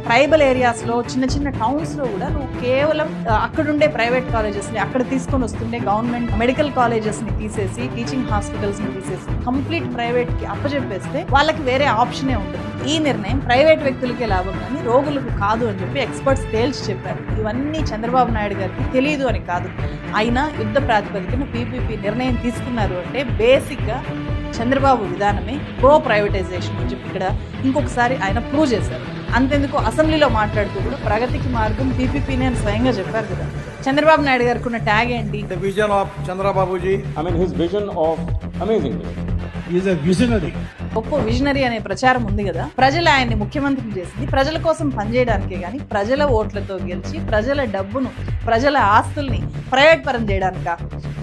Tribal areas లో చిన్న చిన్న టౌన్స్ లో కూడా నువ్వు కేవలం అక్కడుండే ప్రైవేట్ కాలేజెస్ ని అక్కడ తీసుకొని వస్తుండే గవర్నమెంట్ మెడికల్ కాలేజెస్ ని తీసేసి టీచింగ్ హాస్పిటల్స్ ని తీసేసి కంప్లీట్ ప్రైవేట్ కి అప్పచెప్పేస్తే వాళ్ళకి వేరే ఆప్షనే ఉంటుంది. ఈ నిర్ణయం ప్రైవేట్ వ్యక్తులకే లాభం కానీ రోగులకు కాదు అని చెప్పి ఎక్స్పర్ట్స్ తేల్చి చెప్పారు. ఇవన్నీ చంద్రబాబు నాయుడు గారికి తెలియదు అని కాదు, అయినా యుద్ధ ప్రాతిపదికన పీపీపీ నిర్ణయం తీసుకున్నారు అంటే బేసిక్ గా చంద్రబాబు విధానమే ప్రో ప్రైవేటైజేషన్ అని చెప్పి ఇక్కడ ఇంకొకసారి ఆయన ప్రూవ్ చేశారు. అంతెందుకు అసెంబ్లీలో మాట్లాడుతూ కూడా ప్రగతికి మార్గం పీపీపీనే అని స్వయంగా చెప్పారు కదా. చంద్రబాబు నాయుడు గారికి ఉన్న ట్యాగ్ ఏంటి? The vision of Chandrababuji. I mean his vision of amazing. He is a visionary. గొప్ప విజనరీ అనే ప్రచారం ఉంది కదా. ప్రజలు ఆయన్ని ముఖ్యమంత్రిని చేసింది ప్రజల కోసం పనిచేయడానికే కానీ ప్రజల ఓట్లతో గెలిచి ప్రజల డబ్బును ప్రజల ఆస్తుల్ని ప్రైవేట్ పరం చేయడానిక?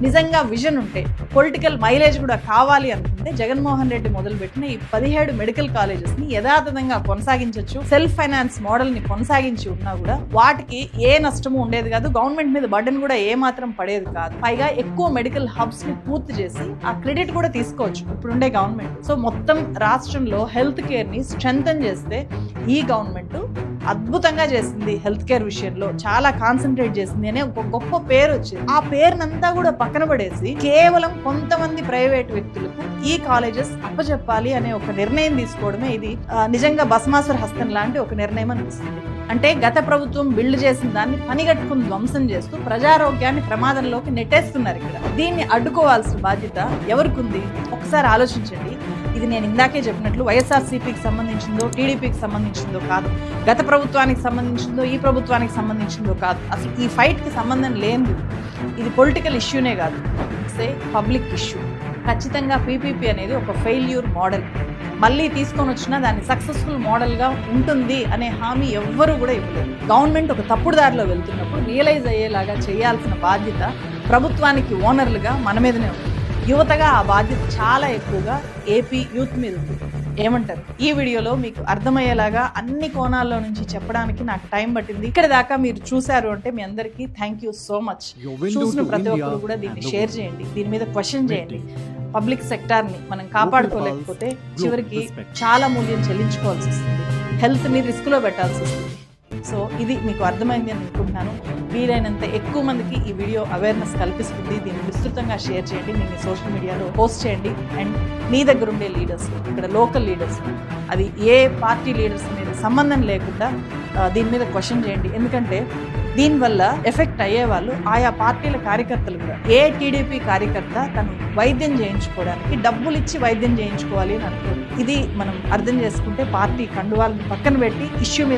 నిజంగా విజన్ ఉంటే పొలిటికల్ మైలేజ్ కూడా కావాలి అనుకుంటే జగన్మోహన్ రెడ్డి మొదలుపెట్టిన ఈ 17 మెడికల్ కాలేజెస్ ని యథాతథంగా కొనసాగించవచ్చు. సెల్ఫ్ ఫైనాన్స్ మోడల్ ని కొనసాగించి ఉన్నా కూడా వాటికి ఏ నష్టము ఉండేది కాదు, గవర్నమెంట్ మీద బర్డెన్ కూడా ఏ మాత్రం పడేది కాదు. పైగా ఎక్కువ మెడికల్ హబ్స్ ని పూర్తి చేసి ఆ క్రెడిట్ కూడా తీసుకోవచ్చు ఇప్పుడుండే గవర్నమెంట్. సో మొత్తం రాష్ట్రంలో హెల్త్ కేర్ ని స్ట్రెంథన్ చేస్తే ఈ గవర్నమెంట్ అద్భుతంగా చేసింది. హెల్త్ కేర్ విషయంలో చాలా కాన్సన్ట్రేట్ చేసింది అనే ఒక గొప్ప పేరు వచ్చింది. ఆ పేరునంతా కూడా పక్కన పడేసి కేవలం కొంతమంది ప్రైవేట్ వ్యక్తులకు ఈ కాలేజెస్ అప్పచెప్పాలి అనే ఒక నిర్ణయం తీసుకోవడమే ఇది నిజంగా భస్మాసుర హస్తం లాంటి ఒక నిర్ణయం అనిపిస్తుంది. అంటే గత ప్రభుత్వం బిల్డ్ చేసిన దాన్ని పనిగట్టుకుని ధ్వంసం చేస్తూ ప్రజారోగ్యాన్ని ప్రమాదంలోకి నెట్టేస్తున్నారు. ఇక్కడ దీన్ని అడ్డుకోవాల్సిన బాధ్యత ఎవరికి ఉంది? ఒకసారి ఆలోచించండి. ఇది నేను ఇందాకే చెప్పినట్లు వైఎస్ఆర్సీపీకి సంబంధించిందో టీడీపీకి సంబంధించిందో కాదు, గత ప్రభుత్వానికి సంబంధించిందో ఈ ప్రభుత్వానికి సంబంధించిందో కాదు, అసలు ఈ ఫైట్కి సంబంధం లేదు. ఇది పొలిటికల్ ఇష్యూనే కాదు, ఇట్స్ ఏ పబ్లిక్ ఇష్యూ. ఖచ్చితంగా పీపీపీ అనేది ఒక ఫెయిల్యూర్ మోడల్. మళ్ళీ తీసుకొని వచ్చినా దాన్ని సక్సెస్ఫుల్ మోడల్గా ఉంటుంది అనే హామీ ఎవ్వరూ కూడా ఇవ్వలేదు. గవర్నమెంట్ ఒక తప్పుడు దారిలో వెళ్తున్నప్పుడు రియలైజ్ అయ్యేలాగా చేయాల్సిన బాధ్యత ప్రభుత్వానికి ఓనర్లుగా మన మీదనే ఉంది. యువతగా ఆ బాధ్యత చాలా ఎక్కువగా ఏపీ యూత్ మీద ఉంది. ఏమంటారు? ఈ వీడియోలో మీకు అర్థమయ్యేలాగా అన్ని కోణాల్లో నుంచి చెప్పడానికి నాకు టైం పట్టింది. ఇక్కడ దాకా మీరు చూశారు అంటే మీ అందరికీ థ్యాంక్ యూ సో మచ్. చూసిన ప్రతి ఒక్కరు కూడా దీన్ని షేర్ చేయండి, దీని మీద క్వశ్చన్ చేయండి. పబ్లిక్ సెక్టార్ని మనం కాపాడుకోలేకపోతే చివరికి చాలా మూల్యం చెల్లించుకోవాల్సి వస్తుంది, హెల్త్ని రిస్క్లో పెట్టాల్సి వస్తుంది. సో ఇది మీకు అర్థమైంది అని అనుకుంటున్నాను. వీలైనంత ఎక్కువ మందికి ఈ వీడియో అవేర్నెస్ కల్పిస్తుంది. దీన్ని విస్తృతంగా షేర్ చేయండి, మీ సోషల్ మీడియాలో పోస్ట్ చేయండి. అండ్ మీ దగ్గర ఉండే లీడర్స్, ఇక్కడ లోకల్ లీడర్స్, అది ఏ పార్టీ లీడర్స్ అనేది సంబంధం లేకుండా దీని మీద క్వశ్చన్ చేయండి. ఎందుకంటే దీనివల్ల ఎఫెక్ట్ అయ్యే వాళ్ళు ఆయా పార్టీల కార్యకర్తలు కూడా. ఏ టీడీపీ కార్యకర్త తను వైద్యం చేయించుకోవడానికి డబ్బులు ఇచ్చి వైద్యం చేయించుకోవాలి అని అనుకోరు. ఇది మనం అర్థం చేసుకుంటే పార్టీ కండువాలను పక్కన పెట్టి ఇష్యూ మీద